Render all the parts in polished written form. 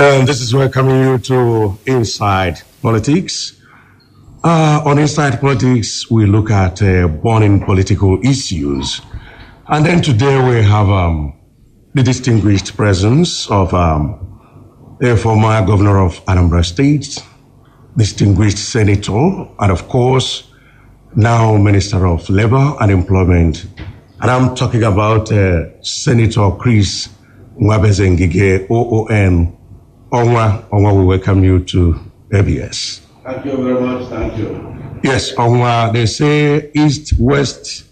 This is welcoming you to Inside Politics. On Inside Politics, we look at burning political issues. And then today we have the distinguished presence of a former governor of Anambra State, distinguished senator, and of course, now Minister of Labor and Employment. And I'm talking about Senator Chris Nwabeze-Ngige, OON. Onwa, we welcome you to ABS. Thank you very much. Thank you. Yes, Onwa, they say east, west,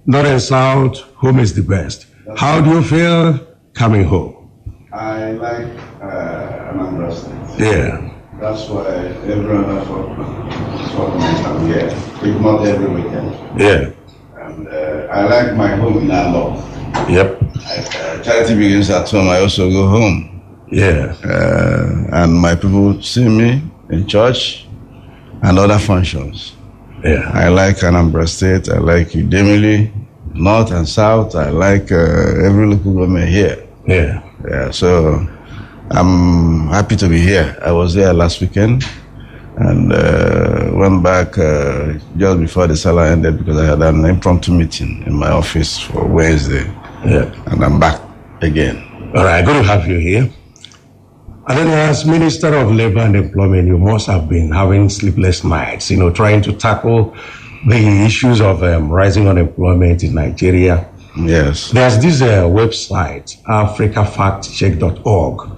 north and south, home is the best. How do you feel coming home? I like Anambra State. Yeah. That's why every other fortnight I'm here, if not every weekend. Yeah. And I like my home in Alo. Yep. Charity begins at home. I also go home. Yeah. And my people see me in church and other functions. Yeah. I like Anambra State. I like Udemili, north and south. I like every local government here. Yeah. Yeah. So I'm happy to be here. I was there last weekend and went back just before the Salah ended because I had an impromptu meeting in my office for Wednesday. Yeah. And I'm back again. All right, good to have you here. And then as Minister of Labor and Employment, you must have been having sleepless nights, trying to tackle the issues of rising unemployment in Nigeria. Yes. There's this website, africafactcheck.org,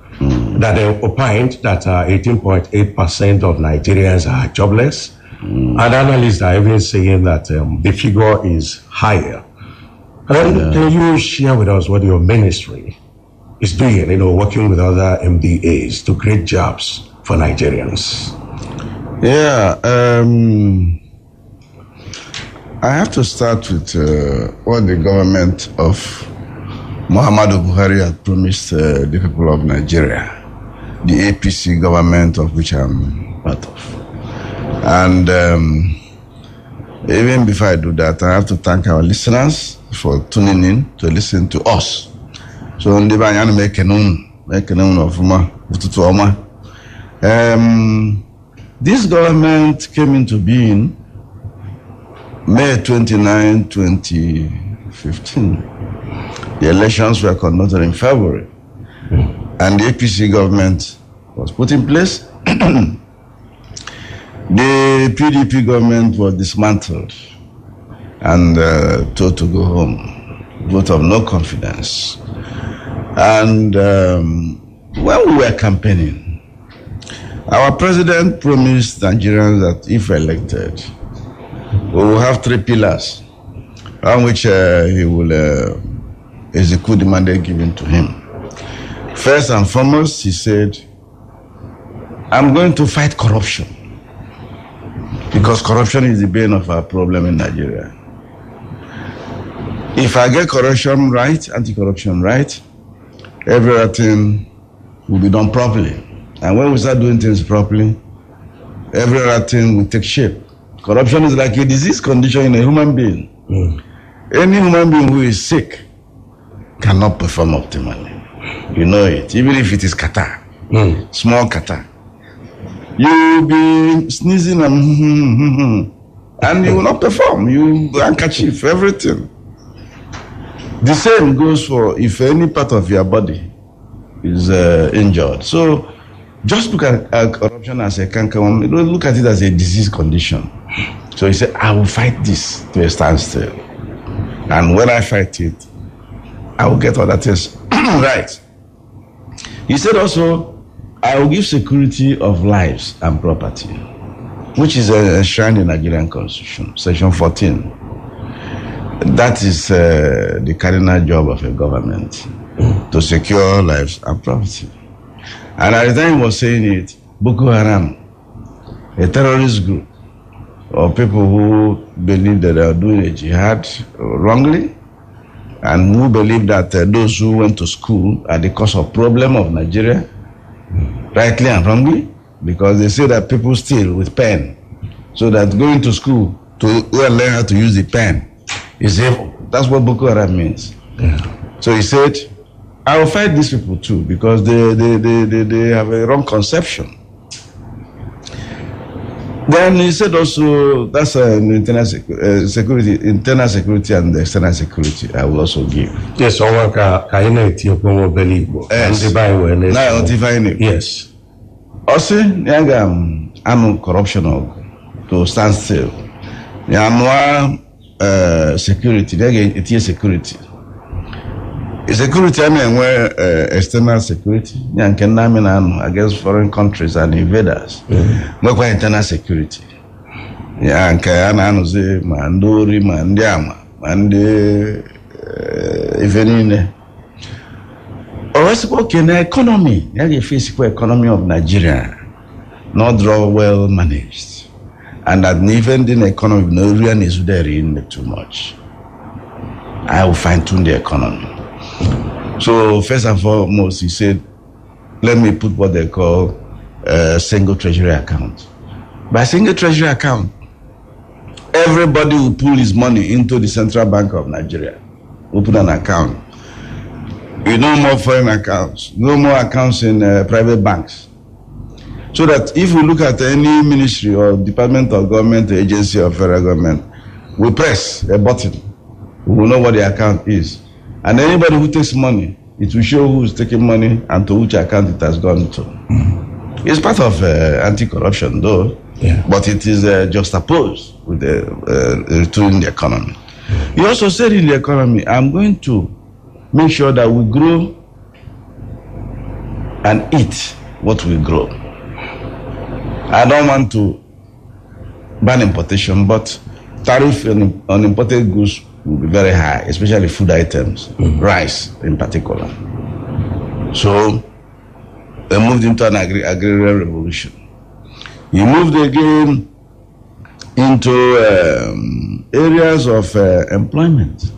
that opined that 18.8% of Nigerians are jobless. And analysts are even saying that the figure is higher. Can you share with us what your ministry is doing, working with other MDAs to create jobs for Nigerians? Yeah, I have to start with what the government of Muhammadu Buhari had promised the people of Nigeria, the APC government of which I'm part of. And even before I do that, I have to thank our listeners for tuning in to listen to us. So this government came into being May 29, 2015. The elections were conducted in February, and the APC government was put in place. The PDP government was dismantled and told to go home. Vote of no confidence. And when we were campaigning, our president promised Nigerians that if elected, we will have 3 pillars on which he will execute the mandate given to him. First and foremost, he said, I'm going to fight corruption, because corruption is the bane of our problem in Nigeria. If I get corruption right, anti-corruption right, everything will be done properly. And when we start doing things properly, everything will take shape. Corruption is like a disease condition in a human being. Any human being who is sick cannot perform optimally. You know it, even if it is catarrh, small catarrh. You will be sneezing and you will not perform. You handkerchief, everything. The same goes for if any part of your body is injured. So just look at corruption as a canker. Don't look at it as a disease condition. So he said, I will fight this to a standstill. And when I fight it, I will get other things right. He said also, I will give security of lives and property, which is enshrined in the Nigerian Constitution, Section 14. That is the cardinal job of a government, to secure lives and property. And at the time he was saying it, Boko Haram, a terrorist group, or people who believe that they are doing a jihad wrongly, and who believe that those who went to school are the cause of problem of Nigeria, rightly and wrongly, because they say that people steal with pen, so that going to school to learn how to use the pen is evil. That's what Boko Haram means. Yeah. So he said, I will fight these people too because they have a wrong conception. Then he said also that's internal security and external security. I will also give. Yes, someone can Ethiopia believe. Yes. Now notifying it. Yes. Also, I'm corruption to stand still. Security. It is security. Security, I mean, where external security, against foreign countries and invaders. Where internal security. Mandori, Mandiama, Mande, even in the economy, the physical economy of Nigeria, not draw well managed. And that even in the economy, no real is there in too much. I will fine tune the economy. So first and foremost, he said, let me put what they call a single treasury account. By single treasury account, everybody will pull his money into the Central Bank of Nigeria. Open an account. No more foreign accounts. No more accounts in private banks. So that if we look at any ministry or department of government, agency or federal government, we press a button. We will know what the account is. And anybody who takes money, it will show who is taking money and to which account it has gone to. It's part of anti-corruption, though, but it is juxtaposed with retooling the economy. He also said in the economy, I'm going to make sure that we grow and eat what we grow. I don't want to ban importation, but tariff on imported goods will be very high, especially food items, rice in particular. So they moved into an agrarian revolution. He moved again into areas of employment,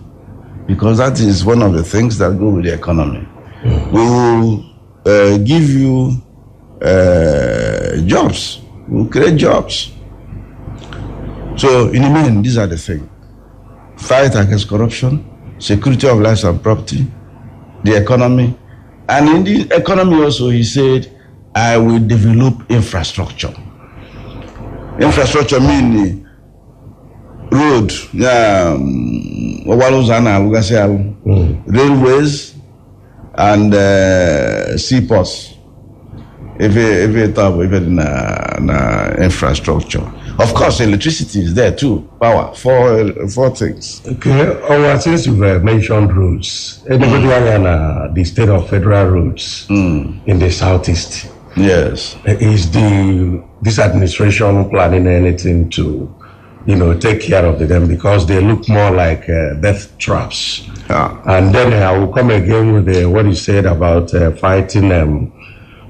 because that is one of the things that go with the economy. We will give you jobs. We will create jobs. So in the main, these are the things. Fight against corruption, security of lives and property, the economy. And in the economy also, he said, I will develop infrastructure. Infrastructure meaning road, railways, and seaports. Infrastructure. Of course, electricity is there too. Power, four things. Okay. Since you've mentioned roads, the state of federal roads in the southeast. Yes. Is this administration planning anything to, take care of them, because they look more like death traps? And then I will come again with what he said about fighting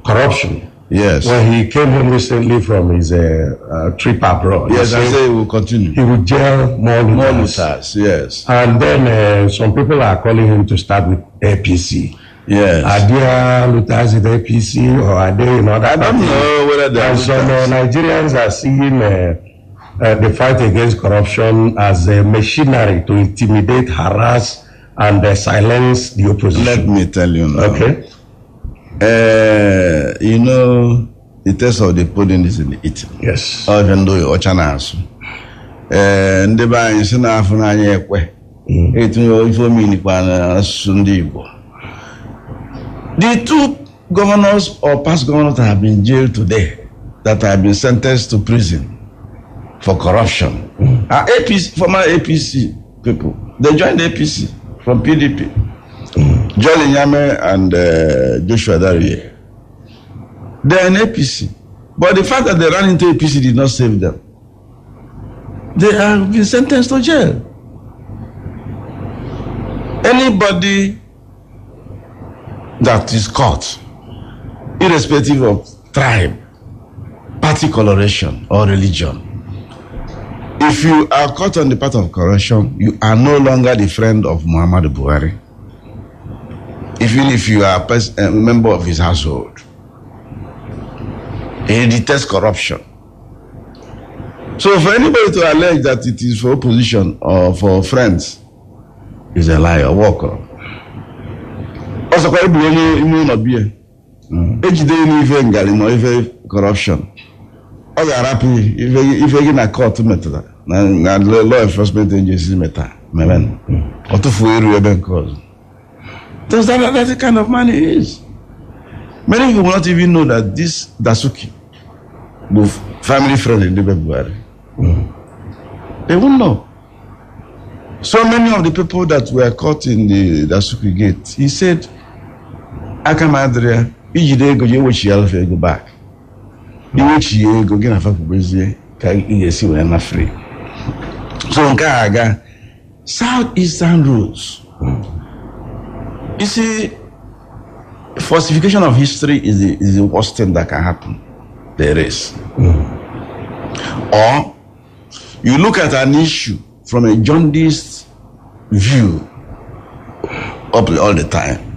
corruption. Yes. When he came home recently from his trip abroad. Yes, I say he will continue. He will jail more looters. Yes. And then some people are calling him to start with APC. Yes. Are there looters in APC, or are they in other I don't know whether they are looters. Some Nigerians are seeing the fight against corruption as a machinery to intimidate, harass, and silence the opposition. Let me tell you now. Okay. The taste of the pudding is in the eating. Yes. Even though you're chanasu. And the bank is not for any way. The two governors or past governors that have been jailed today, that have been sentenced to prison for corruption, are APC, former APC people. They joined the APC from PDP. Jolly Nyame and Joshua Darie. They are in APC. But the fact that they ran into APC did not save them. They have been sentenced to jail. Anybody that is caught, irrespective of tribe, party coloration, or religion, if you are caught on the path of corruption, you are no longer the friend of Muhammadu Buhari. Even if you are a member of his household. He detests corruption. So for anybody to allege that it is for opposition or for friends is a lie or walk on. Also, quite immune of beer. Each day, even Galino, corruption. Other happy if you get a court method, and law enforcement agencies method, or to fool you, cause. That's the kind of man he is. Many people will not even know that this Dasuki, both family friend in the February. They won't know. So many of the people that were caught in the Dasuki gate, he said, Akamadria, Ijide go you wish you go back. You wish you go get a fuck Brazil, can see when I'm free. So Gaga, Southeastern roads. You see, falsification of history is the worst thing that can happen. There is. Or you look at an issue from a jaundiced view up all the time.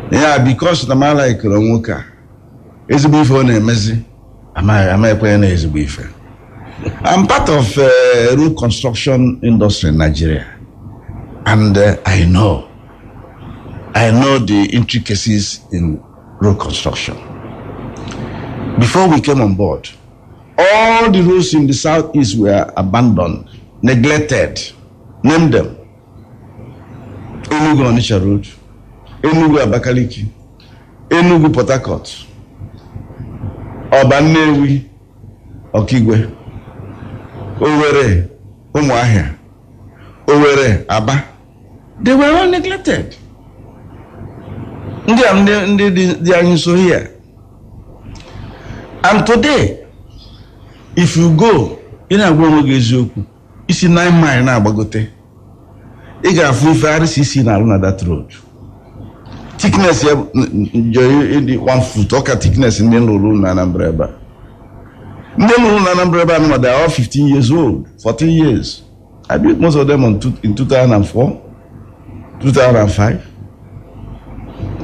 Yeah, because the man like Ramuka is a beef on a messy. Am I playing as a beef? I'm part of road construction industry in Nigeria, and I know the intricacies in road construction. Before we came on board, all the roads in the southeast were abandoned, neglected. Name them. Enugu Onitsha Road, Enugu Abakaliki, Enugu Port Harcourt, Obanewi, Okigwe, Owerri, Umuahia, Owerri, Aba. They were all neglected. They are so here. And today, if you go in a woman you see 9 miles now, Bagote. You got full RCC now on that road. Thickness in the 1 foot, okay, thickness in the Nuru Nanambreba. Nuru Nanambreba, they are all 15 years old, 14 years. I built most of them in 2004, 2005.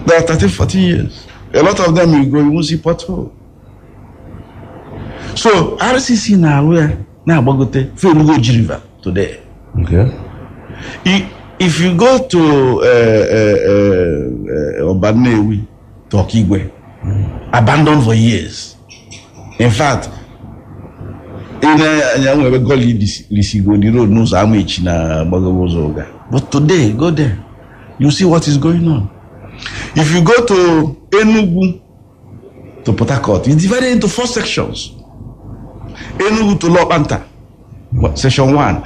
They are 13, 14 years. A lot of them you go, you won't see pothole. So RCC now Bagote, Felugoji River today. Okay. If you go to Obanewi, to Okigwe, abandoned for years. In fact, but today, go there, you see what is going on. If you go to Enugu, to Port Harcourt, it's divided into 4 sections. Enugu to Lopanta, section 1.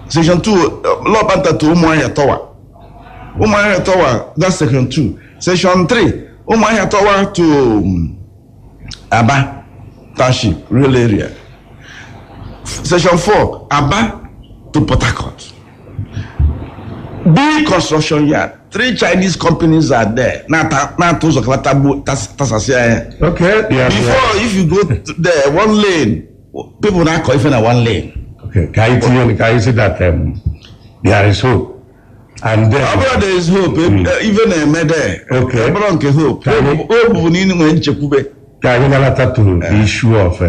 Section 2, Lopanta to Umuahia Tower. Umuahia Tower, that's section 2. Section 3, Umuahia Tower to Aba Township, real area. Section 4, Aba to Port Harcourt. Big construction yard. 3 Chinese companies are there. Okay. Before, if you go to there, 1 lane, people now call even a 1 lane. Okay. Can you say that there is hope? And there is hope. Even a mede. Okay. Hope. Can you to the issue of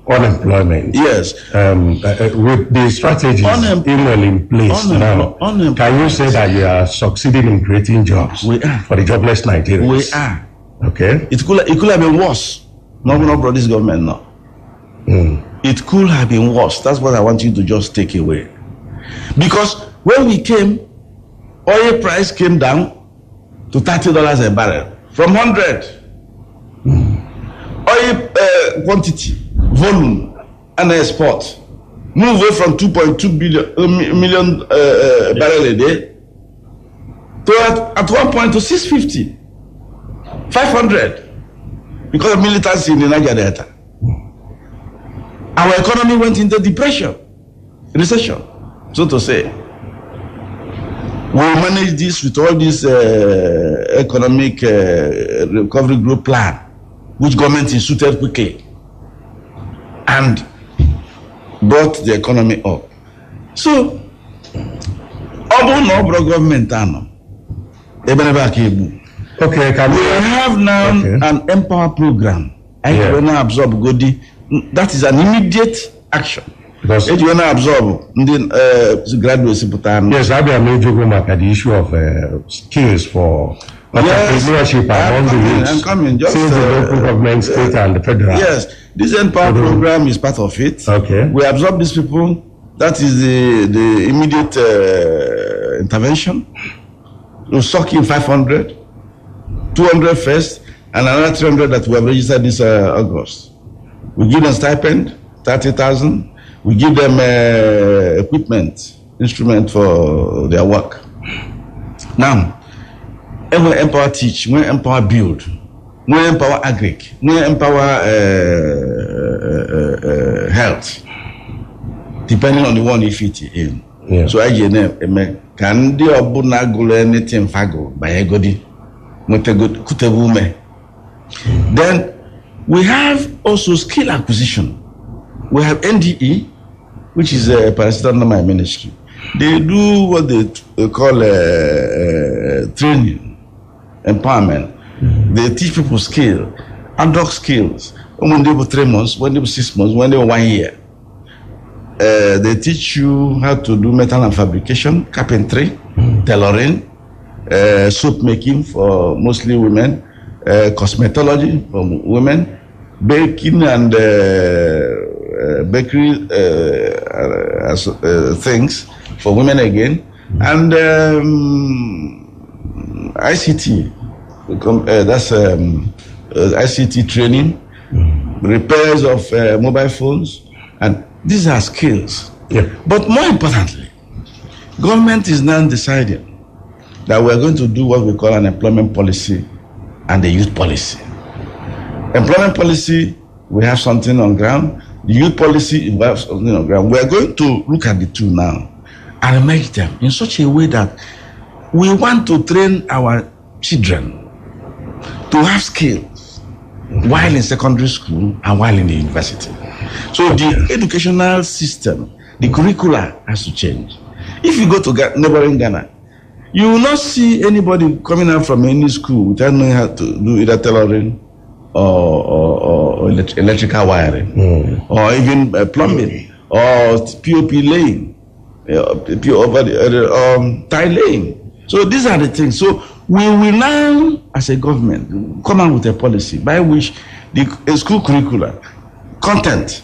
unemployment? Yes. With the strategies in place now, can you say that you are succeeding in creating jobs for the jobless Nigerians? We are. Okay. It could have been worse. No, brought this government now. It could have been worse. That's what I want you to just take away. Because when we came, oil price came down to $30 a barrel from 100. Oil quantity, volume, and export move away from 2.2 million barrel a day to at 1 point to 650, 500 because of militancy in the Niger Delta. Our economy went into depression, recession, so to say. We manage this with all this economic recovery group plan, which government instituted quickly and brought the economy up. So, although government, okay, we have now an Empower program. I can absorb Godi. That is an immediate action. Because you want to absorb the graduates. Yes, I am major at the issue of skills for entrepreneurship among the youth. I'm coming. Just since the local government, state, and the federal. Yes, this Empower program is part of it. Okay. We absorb these people. That is the immediate intervention. We suck in 500, 200 first, and another 300 that we have registered this August. We give them stipend, 30,000. We give them instrument for their work. Now, when Empower teach, when Empower build, when Empower agric, when Empower health, depending on the one you fit in. Yeah. So I can do a bunagul anything fago by a goody. Then we have also skill acquisition. We have NDE, which is a paracetamol ministry. They do what they call training, empowerment. They teach people skill, ad hoc skills. When they were 3 months, when they were 6 months, when they were 1 year. They teach you how to do metal and fabrication, carpentry, tailoring, soap making for mostly women, cosmetology for women, baking and bakery things for women again, and ICT. That's ICT training, repairs of mobile phones, and these are skills. Yeah. But more importantly, government is now deciding that we're going to do what we call an employment policy and a youth policy. Employment policy, we have something on ground. The youth policy, we have something on ground. We're going to look at the two now and make them in such a way that we want to train our children to have skills while in secondary school and while in the university. So the educational system, the curricula has to change. If you go to neighboring Ghana, you will not see anybody coming out from any school without knowing how to do either tailoring or electrical wiring, or even plumbing, or POP laying, tile laying. So these are the things. So we will now, as a government, come out with a policy by which the school curricula, content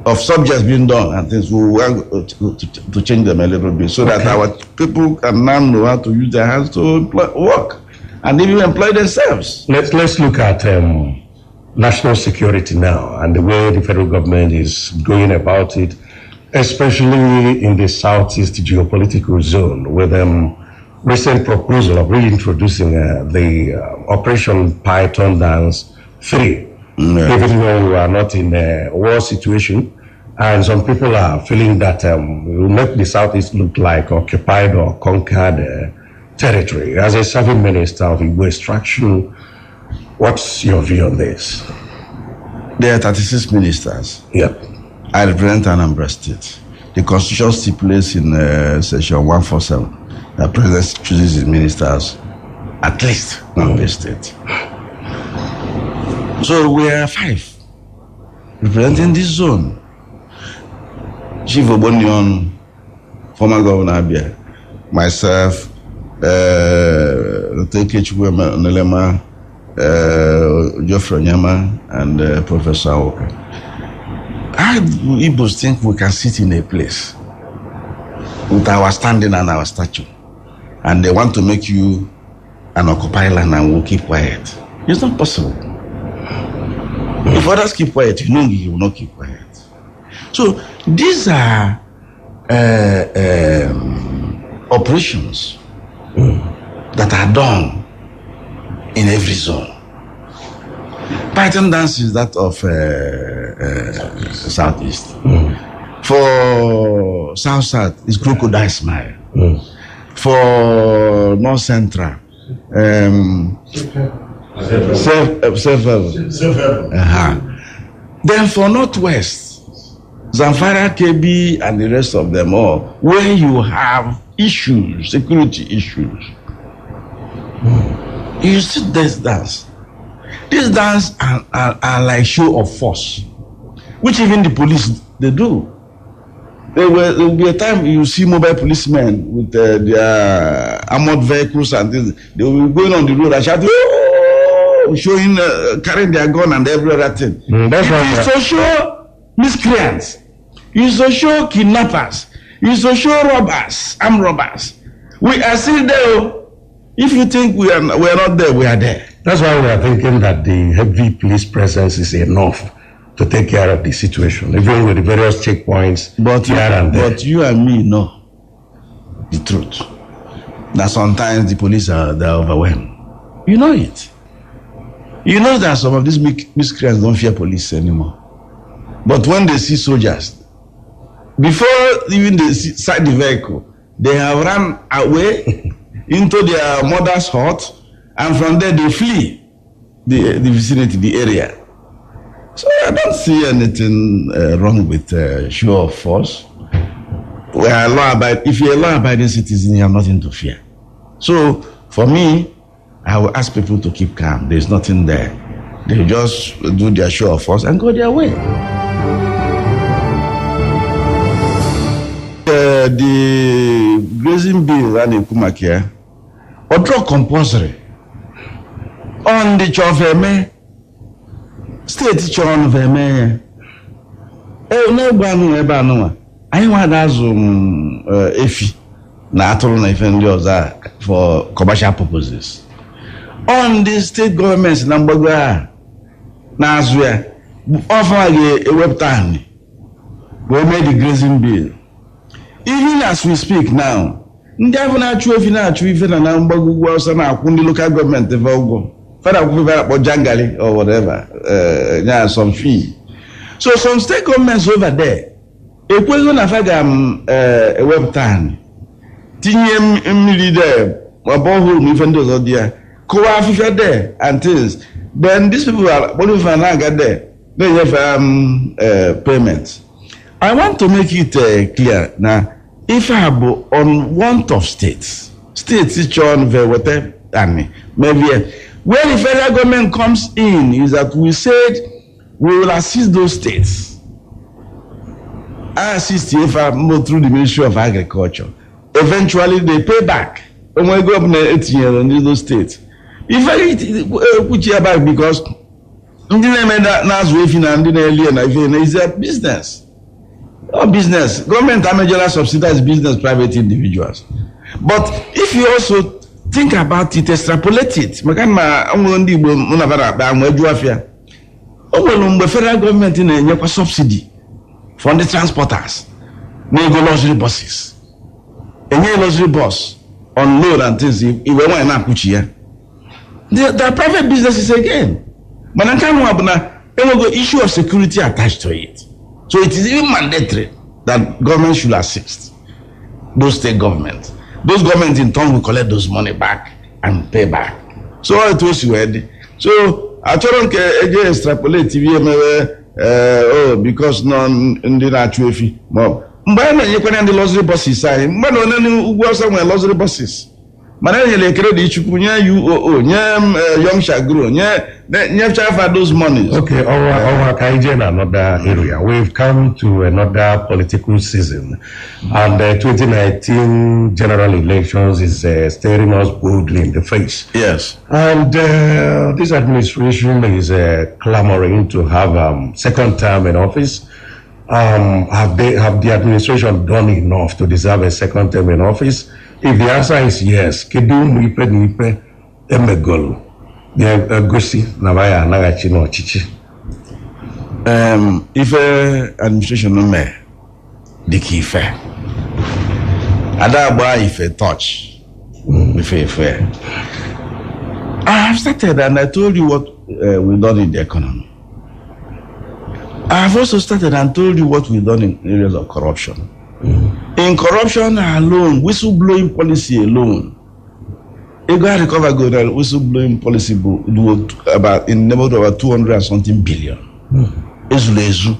of subjects being done and things, we want to change them a little bit so that our people can now know how to use their hands to work and even employ themselves. Let's look at national security now and the way the federal government is going about it, especially in the southeast geopolitical zone, with recent proposal of reintroducing the Operation Python Dance 3. Even though we are not in a war situation, and some people are feeling that we will make the Southeast look like occupied or conquered territory. As a serving minister of Igbo extraction, what's your view on this? There are 36 ministers. Yep. I represent Anambra State. The Constitution stipulates in section 147 that President chooses his ministers at least one per state. So we are 5 representing this zone. Chief Obonion, former Governor Abia, myself, Teke Chukwema Nelema, Geoffrey Nyama, and Professor Walker. How do Igbos think we can sit in a place with our standing and our statue, and they want to make you an occupied land and we'll keep quiet? It's not possible. If others keep quiet, you know you will not keep quiet. So these are operations that are done in every zone. Python dance is that of Southeast. For South, it's crocodile smile. For North Central, Then for Northwest, Zamfara, KB, and the rest of them all, where you have issues, security issues, you see this dance. These dance are like show of force, which even the police, they do. There will be a time you see mobile policemen with their armored vehicles and things. They will be going on the road and shouting, oh, showing, carrying their gun and every other thing. That's right. It's to show miscreants. It's to show kidnappers. It's to show robbers, armed robbers. We are still there. If you think we are not there, we are there. That's why we are thinking that the heavy police presence is enough to take care of the situation, even with the various checkpoints here and there. But you and me know the truth. That sometimes the police they're overwhelmed. You know it. You know that some of these miscreants don't fear police anymore. But when they see soldiers, before even they sight the vehicle, they have run away into their mother's hut, and from there they flee the vicinity, the area. So I don't see anything wrong with show of force. We are if you're a law-abiding citizen, you have nothing to fear. So for me, I will ask people to keep calm. There's nothing there. They just do their show of force and go their way. The grazing bill and the Kumakia, or drug compulsory on the Chofeme. State chọrọ veme no gbanu ebe anụwa anyị nwada azụ efi na atụrụ na ife ndị ọzọ for commercial purposes on the state government na mgbago a na azụ ya ọfa ga-ewepụta anyị wee mee the grazing bill. Even as we speak now, ndị ahụ na-achụ efi na-achụ ife na mgbago ugwu ọsọ na-akwụ ndị local government ebe ụgwọ Father or Jangali or whatever, some fee. So some state governments over there, if we're going to have a web time, there, even those there, co-africa there and things, then these people are what if I get there, they have payments. I want to make it clear now. If I have on want of states each on whatever, maybe. Where the federal government comes in is that we said we will assist those states. I assist TFA through the Ministry of Agriculture. Eventually, they pay back. When we go up in 8 years in those states, if I put you back because it's a business. Or business. Government major subsidize business, private individuals. But if you also think about it, extrapolate it. The federal government in a subsidy for the transporters. They go luxury buses. A luxury bus on load and things. If we want to put here, the private businesses again. But I can't go issue of security attached to it. So it is even mandatory that government should assist those state governments. Those governments in turn will collect those money back and pay back. So it was ready. So I don't again extrapolate because none in the natural fee. But you can the luxury buses side. But no go somewhere luxury buses. Manage the credit you young shagro, those monies. Okay, our Kaijin another area. We've come to another political season, and the 2019 general elections is staring us boldly in the face. Yes, and this administration is clamoring to have second term in office. Have the administration done enough to deserve a second term in office? If the answer is yes, kedu nipe emegolu the gosi na baya nagachi no chichi. If administration no me dikife. Ada gba ife touch. Ife. I have started and I told you what we've done in the economy. I have also started and told you what we've done in areas of corruption. In corruption alone, whistleblowing policy alone, Ego recover good and whistleblowing policy do about in the neighborhood of about 200 and something billion. Ezu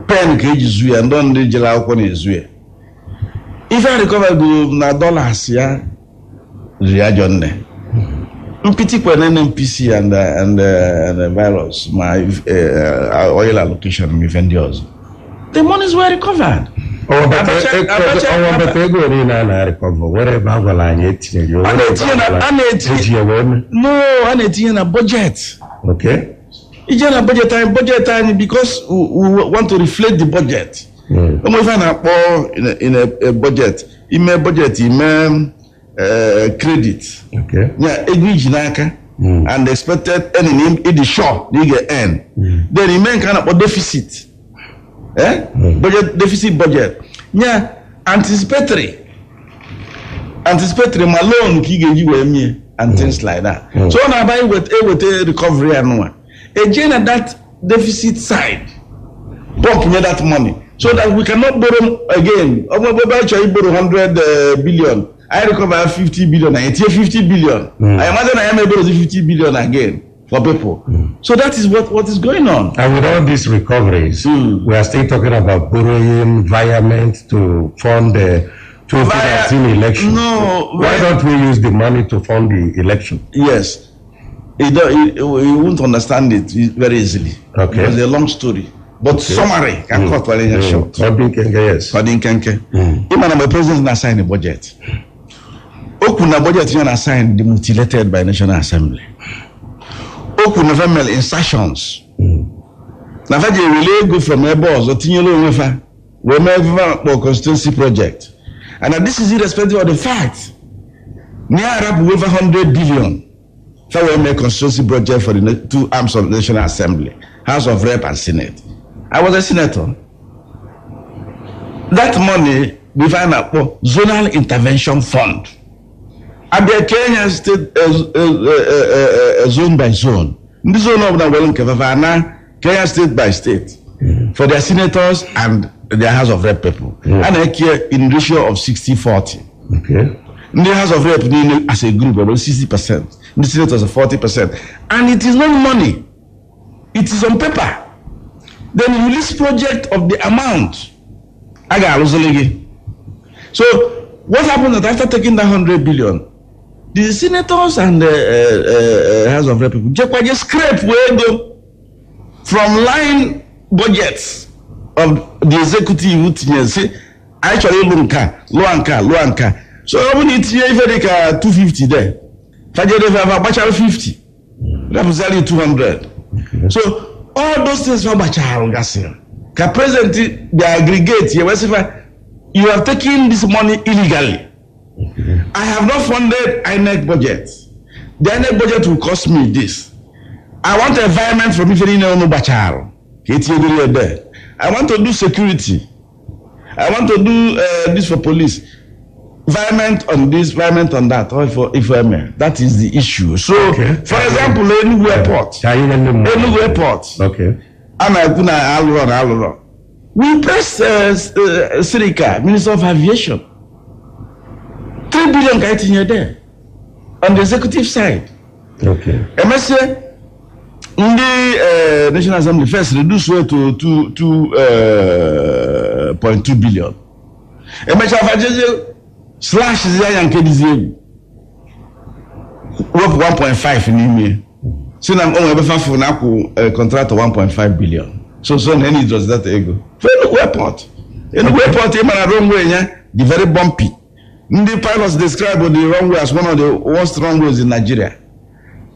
pen keji and don't the jela okon ezu. If I recover good na dollars ya reajonne. Mpiti kwa NNPC and the virus, my oil allocation, my vendors. The monies were recovered. in a budget. Okay. It's in a budget time because we want to reflect the budget. When we find out in a budget, budget, credit. Okay. Yeah, and expected earning in the short, they get earn. Then remain kind of deficit. Budget deficit budget. Yeah, anticipatory. My loan and things like that. So now buy with a recovery and one. Again at that deficit side, pump me that money so that we cannot borrow again. I borrow 100 billion. I recover 50 billion. I take 50 billion. I imagine I am able to do 50 billion again for people. So that is what is going on. And with all these recoveries, we are still talking about borrowing environment to fund the 2019 election. No. Why don't we use the money to fund the election? Yes. You won't understand it very easily. Okay. It's a long story. But summary can cut very short. Yes. Even the president has signed a budget. Okuna budget you assigned the mutilated by National Assembly. Okuna family insertions. Now that you relay go from a boss or Tinyolo Wefa, we make for constituency project. And this is irrespective of the fact. Near up over 100 billion. So we make constituency project for the two arms of the National Assembly, House of Rep and Senate. I was a senator. That money we find out for zonal intervention fund. At the Kenya state zone by zone. In the zone of the Wellington Kavana, Kenya state by state. For their senators and their House of Rep people. And I care in ratio of 60-40. Okay. In the House of Rep as a group about 60%. The senators are 40%. And it is not money. It is on paper. Then you list project of the amount. So what happened that after taking that 100 billion, the senators and the House of Rep people just scrape where they from line budgets of the executive say actually low and car. So how many even 250 there? Fajr 50. Represent 200. So all those things from Bachar Gassia. Can present the aggregate you have taken this money illegally. I have not funded INEC budget. The INEC budget will cost me this. I want environment from Iferino Bachar. I want to do security. I want to do this for police. Environment on this, environment on that, or for IFM. That is the issue. So, for example, Enugu Airport. Okay. We press Sirika, Minister of Aviation. 3 billion getting here there on the executive side. Okay. MSA in the National Assembly first reduced to 2.2 billion. MSA slash Zion KDZ worth 1.5 in email. So I'm only for now contract of 1.5 billion. So any does that ego. Very airport. In the airport, the wrong way, the very bumpy. The pilots describe the runway as one of the worst runways in Nigeria.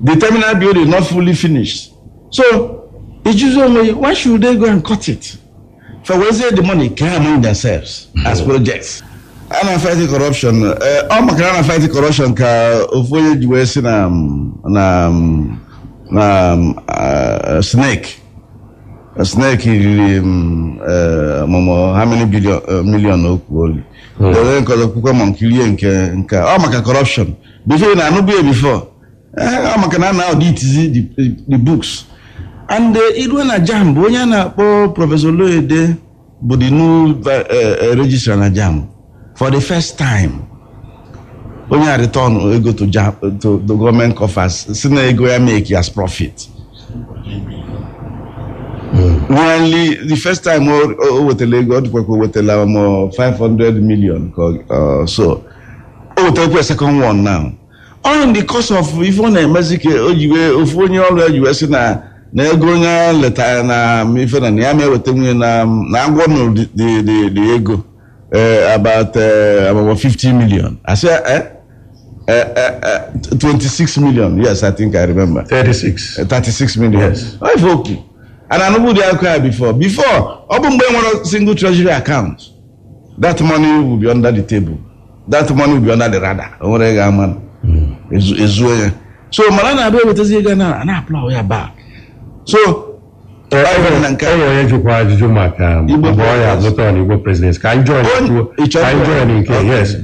The terminal building is not fully finished. So, it's usually why should they go and cut it? For when they the money came among themselves as projects. I'm fighting corruption. I'm fighting corruption. Snake. A snake how many million then corruption. Before now the books. And it went a jam. Professor Loede, but the new register a jam for the first time. When you return, we go to the government coffers. Sine go make as profit. Only the first time with the Lagos with the 500 million so take a second one now. All in the course of even a Mexico US na gonya letter na me for na me with na the ego about 50 million. I said, 26 million. Yes, I think I remember. 36. 36 million. Yes. And I know the outcry before. Before, open one single treasury account. That money will be under the table. That money will be under the radar. So, Malana Abe with the Ghana and apply your back. So, Igbo presidents can join. Yes.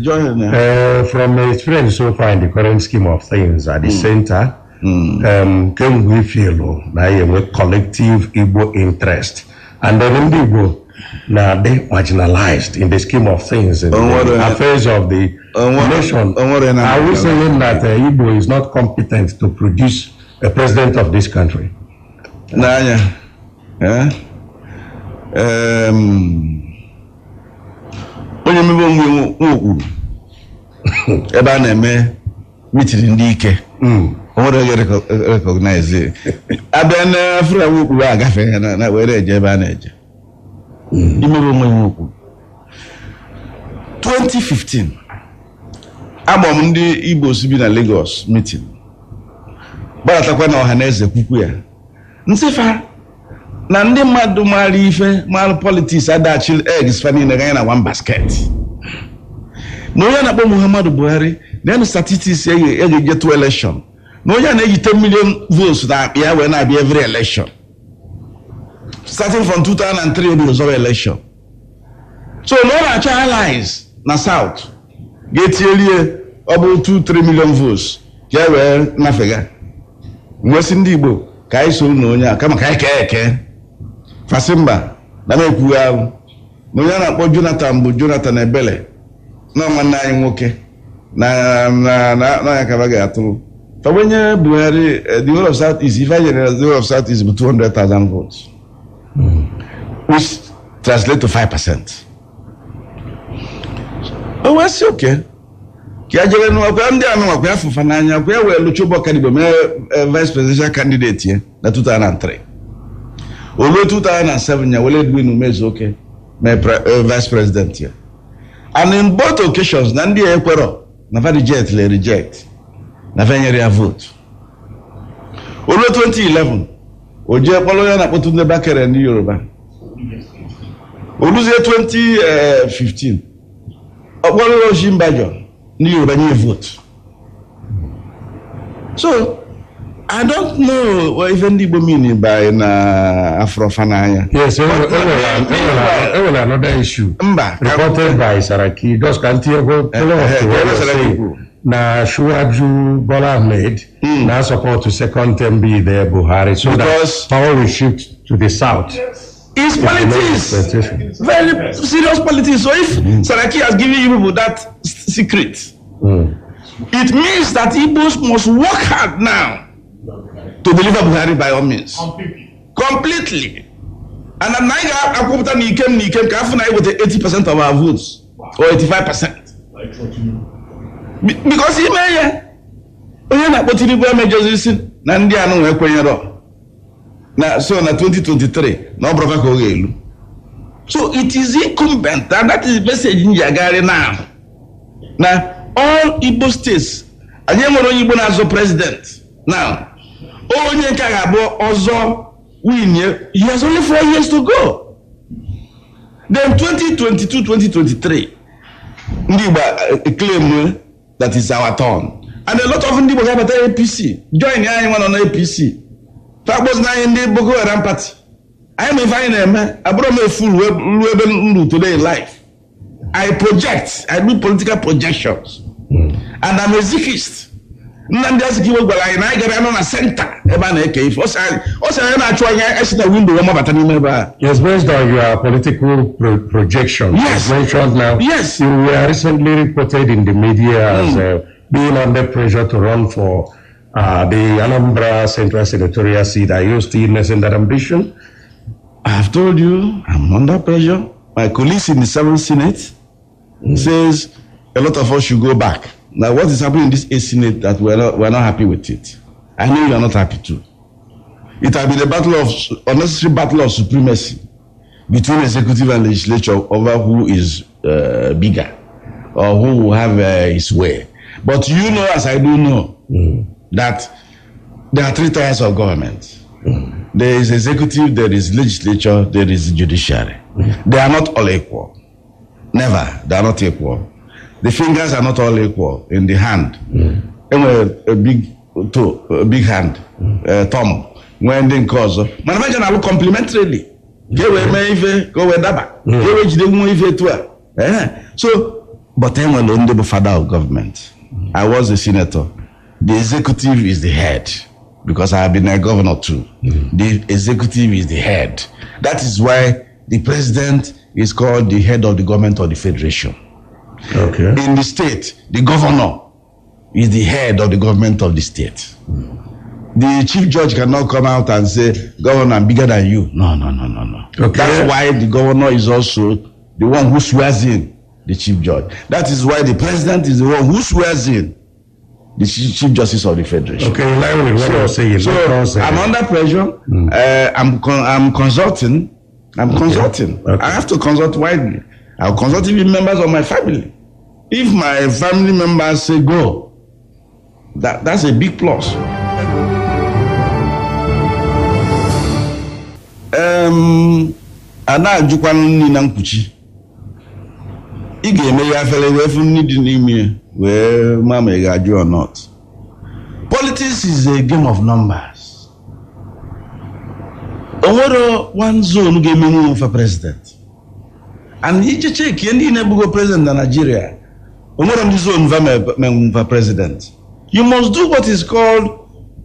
From experience so far in the current scheme of things at the center, can we feel with collective Igbo interest, and then Igbo now they marginalized in the scheme of things in the affairs of the nation. Are we saying that Igbo is not competent to produce a president of this country? Onye mmebe onwe nwokwu ebe a na-eme mitiri ndị ike onwere recognize abịa na afro nwokwu agafe na were eje ebe a na-eje imebe onwe nwokwu 2015 agbọ m ndị Igbo si bi na Lagos meeting gbaratakwa na ọha na eze kwukwu ya nsifa na ndị mmadụ mara ife mara politics adachil eggs fani na ganya na one basket no ya na Muhammadu Buhari then statistics get to election no ya na 10 million votes that ya we na be every election starting from 2003 we resolve election so no na allies na south get elie about 2-3 million votes ya we na fega mwesi ndị Igbo kai so no nya kama kai keke Fasimba na mekwu ahụ no ya na kpo Jonathan Ebele na nwanna anyị nwoke na ya ka baga atụ fawenye Buhari the whole of South East, if I general the whole of South East 200,000 votes which translate to 5%. Oh, what's okay? Kia jere no akwa ndị anu akwa afufa n'anya akwa we Luchobo Kadibo me vice presidential candidate here na 2003. Olo 2007 ya wele Edwin Umezu okay me vice president here. And in both occasions na ndị ekwero na va reject na va nyere ya vote. Olo 2011 oje polo ya na Potunde Bakere ndị Yoruba. Oluzie 2015 okpolo Oshimbajo ndị Yoruba nye vote. So I don't know what even the Igbo mean by na Afrofanaya. Yes, another issue reported by Saraki. Those Kantiago na Shuaju Bola Ahmed now support to second term be there Buhari so because that power will shift to the south. It's politics. Very serious politics. So if Saraki has given you that secret, it means that Igbos must work hard now to deliver Buhari by all means. Completely. And I'm not going to Nikem with 80% of our votes or 85%. Because he may not put in the so na 2023 no brother Kogelu. So it is incumbent and that is the message in Yagari now. Now all Igbo states and Igbo as president now. Onye Kagabo Ozo win he has only 4 years to go. Then 2022-2023 Ndiba claim that is our turn. And a lot of Ndiba have APC. Join anyone on APC. That was not in the Boko Haram party. I am a fine man. I brought me a full web today in life. I project. I do political projections. And I'm a Zikist. Yes, based on your political projections. Yes. Mentioned now. Yes. You were recently reported in the media as being under pressure to run for the Anambra Central Senatorial seat. Are you still nursing that ambition? I have told you, I'm under pressure. My colleagues in the 7th Senate says a lot of us should go back. Now, what is happening in this 8th Senate that we're not happy with it? I know you are not happy too. It has been a unnecessary battle of supremacy between executive and legislature over who is bigger, or who will have his way. But you know, as I do know, that there are three tiers of government. There is executive, there is legislature, there is judiciary. They are not all equal. Never. They are not equal. The fingers are not all equal in the hand. A big toe, a big hand, thumb. When they cause, man, imagine I look complementarily. So, but then when the father of government, I was a senator. The executive is the head, because I have been a governor too. The executive is the head. That is why the president is called the head of the government of the federation. Okay. In the state, the governor is the head of the government of the state. The chief judge cannot come out and say, Governor, I'm bigger than you. No. Okay. That's why the governor is also the one who swears in the chief judge. That is why the president is the one who swears in the chief justice of the federation. Okay, in line with what you're saying. So I'm under pressure. I'm consulting. Okay. I have to consult widely. I'll consult even members of my family. If my family members say go, that's a big plus. Ana ajukwanu nni na nkuchi. Ị ga-eme ya fele we fu nni dị n'ime we mama ị ga-ajụ or not. Politics is a game of numbers. Onwero one zone ga-eme for president. And you check ndị na-ebugo president na Nigeria. Onwero ndị zone for president. You must do what is called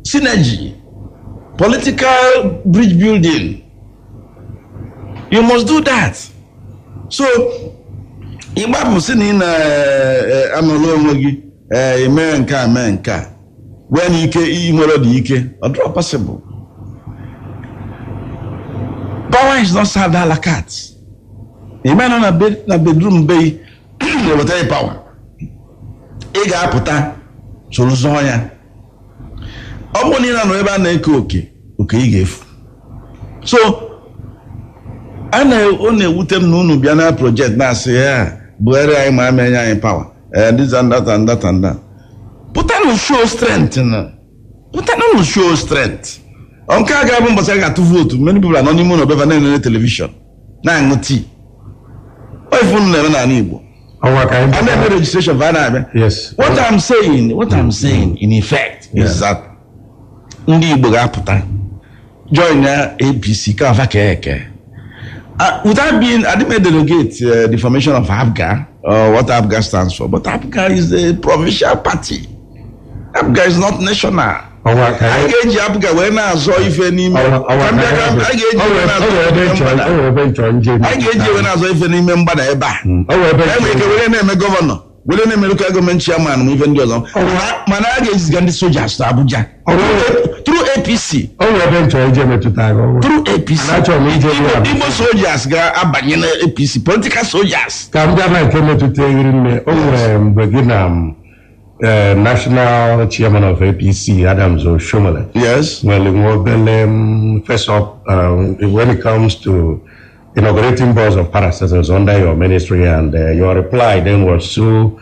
synergy, political bridge building. You must do that. So, Ibabu sinin anologi menka. When ike imoro di ike, or draw possible. Power is not served a la carte. A man on a bedroom bay, they will tell you power. Ega puta, soluzoya. Omonina no eba na eke okay igef. So, ana one wutem no bia project na say Buhari ai ma menya in power this and that and that and that. But that will show strength. But that will show strength. On ka ga bo say ga to vote, many people are not even on television. Na ngoti. Why phone na Igbo? And then registration vana. Yes. What I'm saying in effect is that ndi Igbo ga puta join APC ka fa keke. Without being, I didn't delegate the formation of APGA, or what APGA stands for, but APGA is a provincial party. APGA is not national. I gave APGA when I saw if any member. I gave you when I saw if any member. I make a governor. We don't make a government chairman, even the other. Managa is going to soldiers to Abuja. Through APC. Through APC. Igbo soldiers got abandoned APC. Political soldiers. Kamjana came to tell you, Beginam, national chairman of APC, Adams Oshomole. Yes. Well, first up, when it comes to inaugurating boards of parastatals under your ministry, and your reply then was so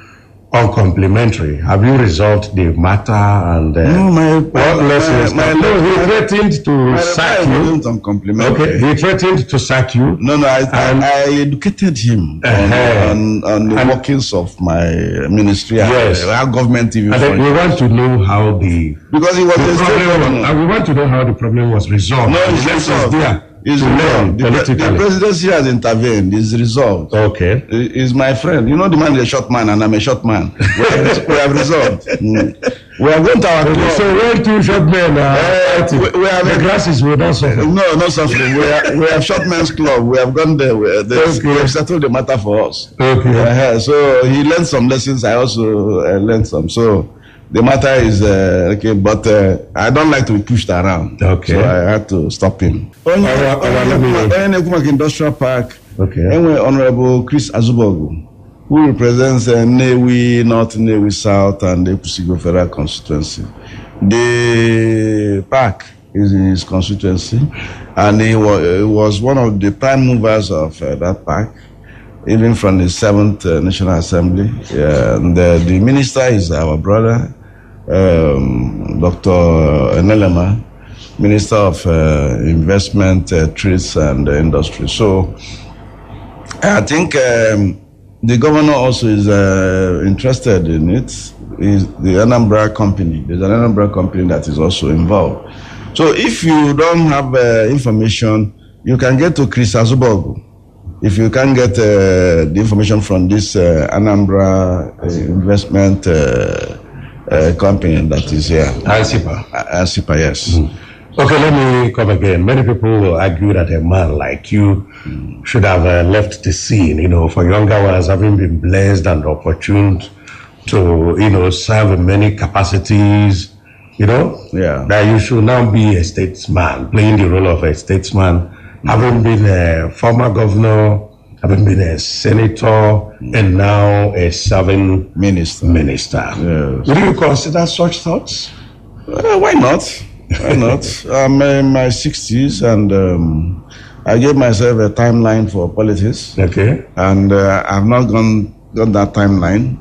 uncomplimentary. Have you resolved the matter? And no, he threatened to sack you. Okay, he threatened to sack you. No, I educated him on the workings of my ministry. Yes, our government. And then we want to know how because it was the problem. And we want to know how the problem was resolved. No, it's resolved. The presidency has intervened. It's resolved. Okay. He's my friend. You know the man is a short man and I'm a short man. We have resolved. We have gone to our club. So when two short men we have the grasses will not suffer. No, not suffering. We have short men's club. We have gone there. They have settled the matter for us. Okay. So he learned some lessons. I also learned some. So the matter is okay, but I don't like to be pushed around. Okay. So I had to stop him. Industrial Park. Okay. Anyway, Honorable Chris Azubogu, who represents Nnewi North, Nnewi South, and the Ekusigo Federal Constituency. The park is in his constituency, and he was one of the prime movers of that park. even from the 7th National Assembly. And the minister is our brother, Dr. Enelema, Minister of Investment, Trades and Industry. So I think the governor also is interested in it. Is the Anambra company. There's an Anambra company that is also involved. So if you don't have information, you can get to Chris Azubogu. If you can get the information from this Anambra investment company that is here. ANSIPA, yes. Okay, let me come again. Many people argue that a man like you should have left the scene, for younger ones, having been blessed and opportune to, serve in many capacities, that you should now be a statesman, playing the role of a statesman, having been a former governor, having been a senator, and now a serving minister. Yes. Would you consider such thoughts? Why not? Why not? I'm in my 60s and I gave myself a timeline for politics. Okay. And I've not gone that timeline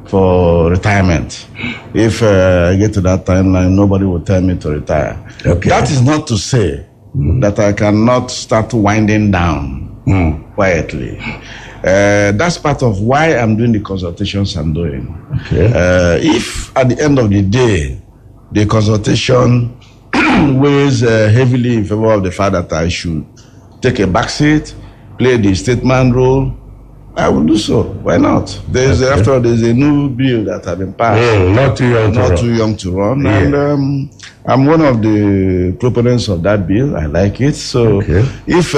for retirement. If I get to that timeline, nobody will tell me to retire. Okay. That is not to say that I cannot start winding down quietly. That's part of why I'm doing the consultations I'm doing. Okay. If at the end of the day, the consultation weighs heavily in favor of the fact that I should take a back seat, play the statesman role, I will do so. Why not? After all, there's a new bill that has been passed. Not too young to run. Yeah. And I'm one of the proponents of that bill. I like it. So if,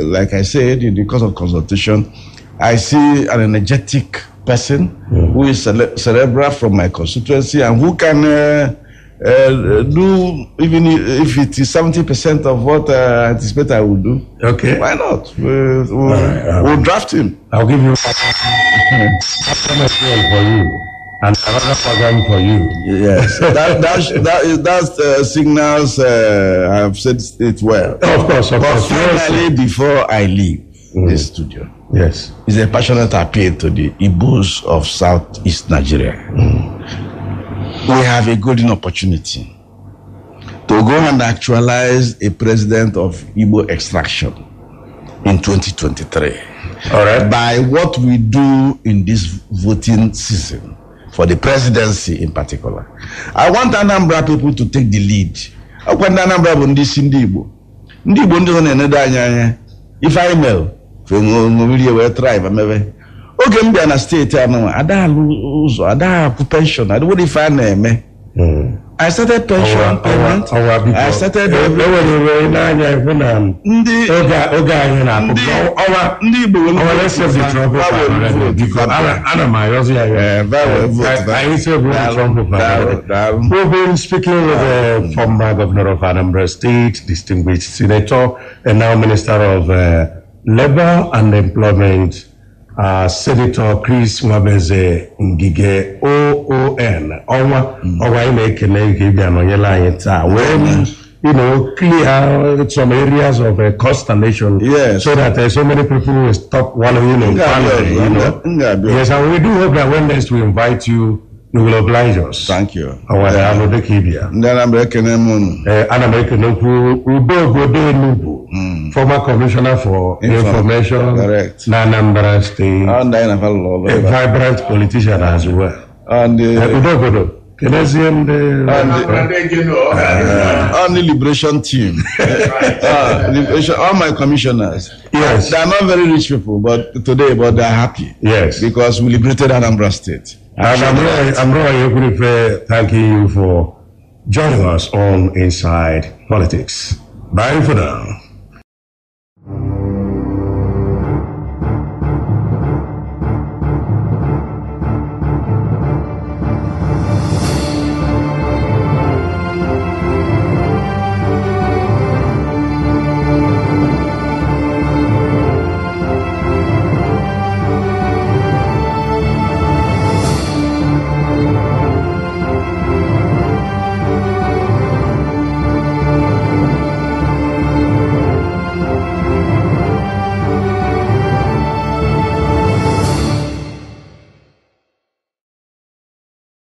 like I said, in the course of consultation, I see an energetic person who is cerebral from my constituency and who can do, even if it is 70% of what I anticipate I will do. Okay. Why not? We'll draft him. I'll give you a program for you and another program for you. Yes. that signals I have said it well. Of course. But finally, before I leave this studio, yes, is a passionate appeal to the Igbos of Southeast Nigeria. We have a golden opportunity to go and actualize a president of Igbo extraction in 2023. All right. By what we do in this voting season for the presidency in particular. I want Anambra people to take the lead. I want Anambra bụ ndị si ndị Igbo. Ndị Igbo ndị na-enedo anya if I mail ngomiri we try amebe. Oge m bịa na steeti anụ ada alụ ụzọ ada akwụ pension ada what if I na-eme. I started pension payment. I started ndị Igbo We've been speaking with the former governor of Anambra State, distinguished senator, and now Minister of Labor and Employment, Senator Chris Nwabeze Ngige OON. When clear some areas of consternation, so that so many people will stop wallowing in panic. Yes, and we do hope that when next we invite you, you will oblige us. Thank you. Former Commissioner for Information, Anambra State, a vibrant politician as well. And on the liberation team, all my commissioners, yes, they are not very rich people, but they are happy. Yes, because we liberated Anambra State. And I'm really thanking you for joining us on Inside Politics. Bye for now.